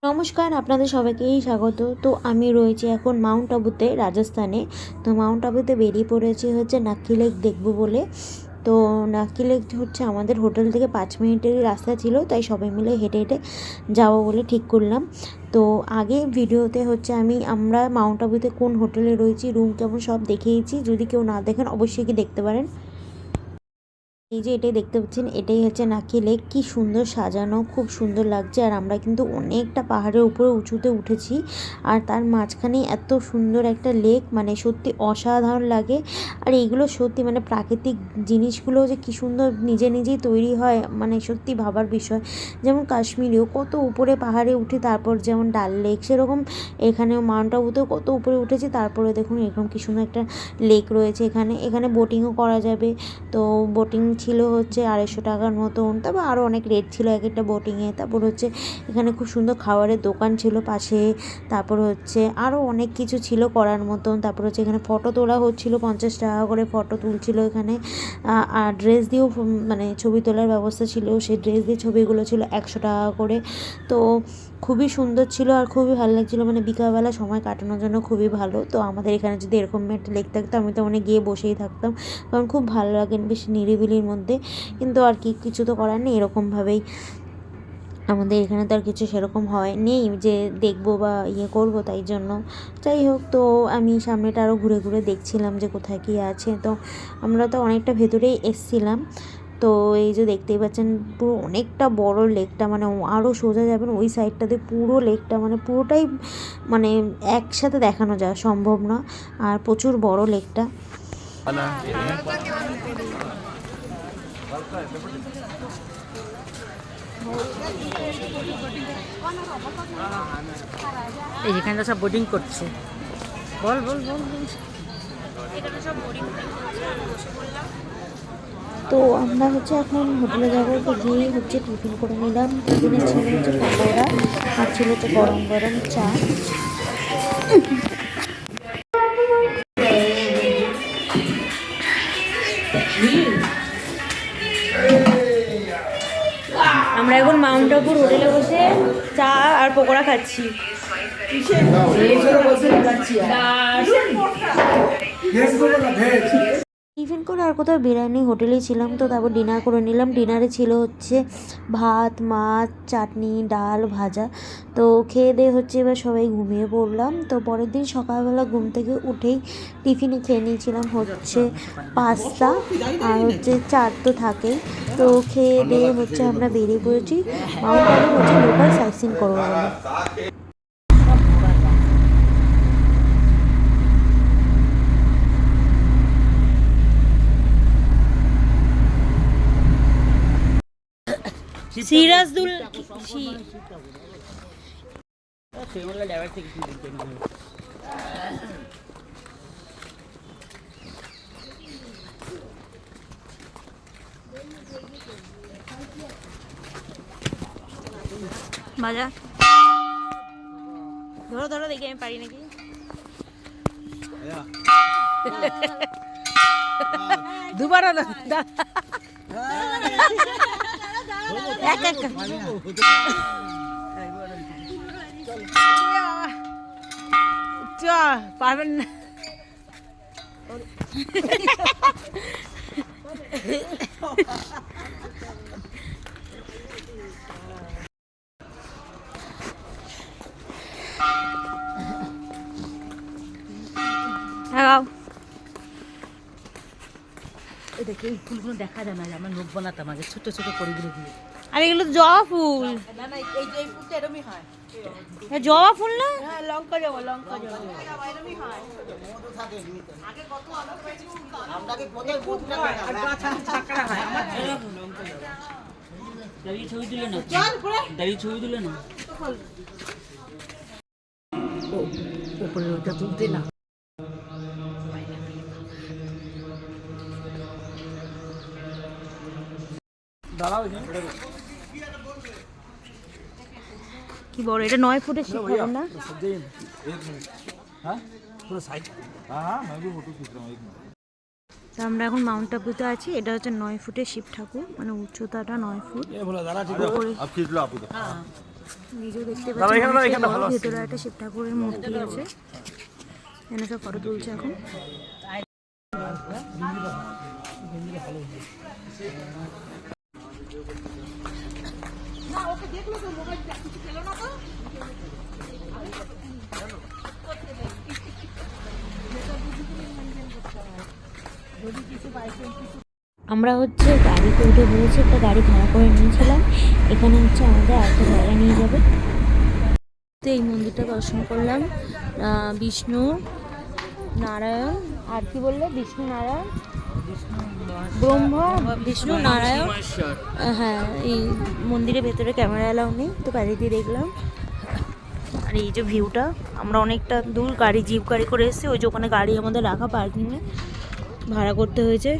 নমস্কার, আপনাদের সবাইকেই স্বাগত। তো আমি রয়েছি এখন মাউন্ট আবুতে, রাজস্থানে। তো মাউন্ট আবুতে বেরিয়ে পড়েছি হচ্ছে নাক্কি লেক দেখবো বলে। তো নাক্কি লেক হচ্ছে আমাদের হোটেল থেকে 5 মিনিটেরই রাস্তা ছিল, তাই সবাই মিলে হেঁটে হেঁটে যাবো বলে ঠিক করলাম। তো আগে ভিডিওতে হচ্ছে আমরা মাউন্ট আবুতে কোন হোটেলে রয়েছি, রুম কেমন সব দেখিয়েছি। যদি কেউ না দেখেন অবশ্যই কি দেখতে পারেন। এই যে এটাই দেখতে পাচ্ছেন, এটাই হচ্ছে নাক্কি লেক। কি সুন্দর সাজানো, খুব সুন্দর লাগছে। আর আমরা কিন্তু অনেকটা পাহাড়ের উপরে উঁচুতে উঠেছি, আর তার মাঝখানে এত সুন্দর একটা লেক, মানে সত্যি অসাধারণ লাগে। আর এইগুলো সত্যি মানে প্রাকৃতিক জিনিসগুলো যে কী সুন্দর নিজে নিজেই তৈরি হয়, মানে সত্যি ভাবার বিষয়। যেমন কাশ্মীরেও কত উপরে পাহাড়ে উঠে তারপর যেমন ডাল লেক, সেরকম এখানেও মাউন্ট আবুতেও কত উপরে উঠেছি, তারপরে দেখুন এরকম কী সুন্দর একটা লেক রয়েছে। এখানে এখানে বোটিংও করা যাবে। তো বোটিং ছিল হচ্ছে 250 টাকার মতন, তারপর আরও অনেক রেট ছিল এক একটা বোটিংয়ে। তারপর হচ্ছে এখানে খুব সুন্দর খাবারের দোকান ছিল পাশে। তারপর হচ্ছে আরও অনেক কিছু ছিল করার মতন। তারপর হচ্ছে এখানে ফটো তোলা হচ্ছিলো, 50 টাকা করে ফটো তুলছিল এখানে। আর ড্রেস দিয়েও মানে ছবি তোলার ব্যবস্থা ছিল, সেই ড্রেস দিয়ে ছবিগুলো ছিল 100 টাকা করে। তো খুবই সুন্দর ছিল আর খুবই ভালো লাগছিলো, মানে বিকালবেলা সময় কাটানোর জন্য খুবই ভালো। তো আমাদের এখানে যদি এরকম একটা লেক থাকতো আমি তো অনেক গিয়ে বসেই থাকতাম, কারণ খুব ভালো লাগে বেশ নিরিবিলির মধ্যে। কিন্তু আর কি, কিছু তো করার নেই, এরকমভাবেই আমাদের এখানে তো আর কিছু সেরকম হয় নেই যে দেখবো বা করবো, তাই জন্য। যাই হোক, তো আমি সামনেটা আরও ঘুরে ঘুরে দেখছিলাম যে কোথায় কী আছে। তো আমরা তো অনেকটা ভেতরেই এসছিলাম। তো এই যে দেখতেই পাচ্ছেন পুরো অনেকটা বড় লেকটা, মানে আরও সোজা যাবেন ওই সাইডটাতে পুরো লেকটা, মানে পুরোটাই মানে একসাথে দেখানো যায় সম্ভব না। আর প্রচুর বড় লেকটা। এই যেখানটা সব বোটিং করছে। বল বল বল বল। তো আমরা হচ্ছে এখন হোটেলে যাবো, তো গিয়ে হচ্ছে টিফিন করে নিলাম। টিফিনে ছিল হচ্ছে পকোড়া, আর ছিল হচ্ছে গরম গরম চা। আমরা এখন মাউন্ট আবুর হোটেলে বসে চা আর পকোড়া খাচ্ছি। টিফিন করে আর কোথাও বেরাইনি, হোটেলেই ছিলাম। তো তারপর ডিনার করে নিলাম। ডিনারে ছিল হচ্ছে ভাত, মাছ, চাটনি, ডাল, ভাজা। তো খেয়ে দিয়ে হচ্ছে এবার সবাই ঘুমিয়ে পড়লাম। তো পরের দিন সকালবেলা ঘুম থেকে উঠেই টিফিনে খেয়ে নিয়েছিলাম হচ্ছে পাস্তা আর হচ্ছে চাট তো থাকেই। তো খেয়ে দিয়ে হচ্ছে আমরা বেরিয়ে পড়েছি মাউন্ট আবুর হচ্ছে লোকাল সাইট সিন করবো বলে। সিরাজদুল বাজা ধরো ধরো, দেখি আমি পারি নাকি। দুবার এক এক পারবেন না। হ্যাঁ, দেখে এই ফুলগুলো দেখা যায় না, আমরা নোট বানাতাম আগে ছোট ছোট কড়িগুলো দিয়ে। আর এগুলো তো জবা ফুল। না না, এই যে ফুলটা এরকমই হয়। জবা ফুল না? হ্যাঁ, লঙ্কা জবা, লঙ্কা জবা এরকমই হয়। আগে কত আমরাকে কোথায় বুঝতে পারি আর গাছ ছাকড়া হয় আমার লঙ্কা জবা। দাঁড়িয়ে ছবি তুলে না, চল পরে দাঁড়িয়ে ছবি তুলে না। উপরে ওটা তুলতে না। কি বড় এটা, 9 ফুটের শিপ হবে না? তো আমরা এখন মাউন্ট আবুতে আছি। এটা হচ্ছে 9 ফুটের শিব ঠাকুর, মানে উচ্চতাটা 9 ফুট। নিজেও দেখতে পাচ্ছি অনেকটাই বড়। ভেতরে একটা শিব ঠাকুরের মূর্তি আছে, এখানে সব ফটো তুলছে এখন। আমরা হচ্ছে গাড়িতে উঠে পড়েছি, একটা গাড়ি ভাড়া করে নিয়েছিলাম। এখানে হচ্ছে আমাদের আরেকটা জায়গা নিয়ে যাবে। তো এই মন্দিরটা দর্শন করলাম, বিষ্ণু নারায়ণ আর কি বললে, বিষ্ণু নারায়ণ ব্রহ্মা বিষ্ণু নারায়ণ। হ্যাঁ, এই মন্দিরের ভেতরে ক্যামেরা এলাও নেই, তো বাইরে দিয়ে দেখলাম। আর এই যে ভিউটা, আমরা অনেকটা দূর গাড়ি জিপ গাড়ি করে এসেছি, ওই যে ওখানে গাড়ি আমাদের রাখা পার্কিংয়ে ভাড়া করতে হয়েছে।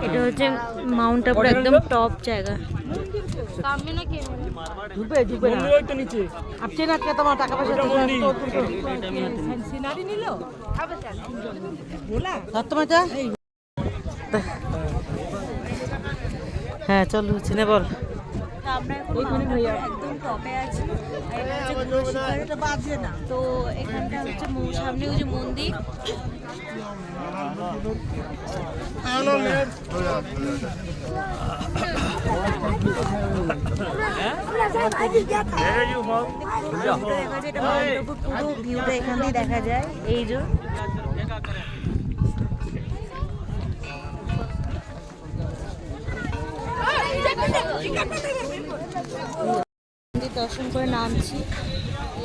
এটা হচ্ছে মাউন্ট আবুর একদম টপ জায়গা। হ্যাঁ চলো চিনে বল। আমরা এখন একদম টপে আছি। তো এখানটা হচ্ছে সামনে ওই যে মন্দির। পুরো ভিউটা এখান দিয়ে দেখা যায়। এই যে মন্দির দর্শন করে নামছি,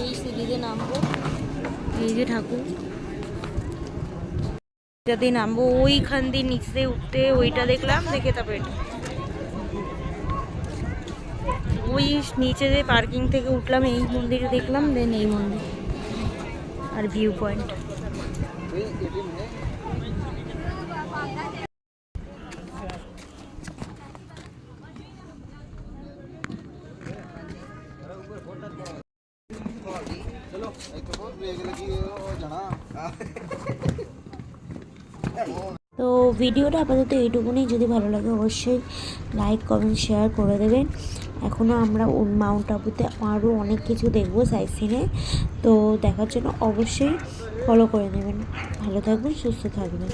এই সিঁড়িতে নামবো। এই যে ঠাকুর, যাতে নামবো ওইখান দিয়ে নিচে উঠতে, ওইটা দেখলাম, দেখে তারপরে ওই নিচে যে পার্কিং থেকে উঠলাম, এই মন্দিরে দেখলাম, দেন এই মন্দির আর ভিউ পয়েন্ট। তো ভিডিওটা আপাতত এইটুকুনি। যদি ভালো লাগে অবশ্যই লাইক কমেন্ট শেয়ার করে দেবেন। এখনও আমরা মাউন্ট আবুতে আরও অনেক কিছু দেখবো সাইট সিনে, তো দেখার জন্য অবশ্যই ফলো করে নেবেন। ভালো থাকবেন, সুস্থ থাকবেন।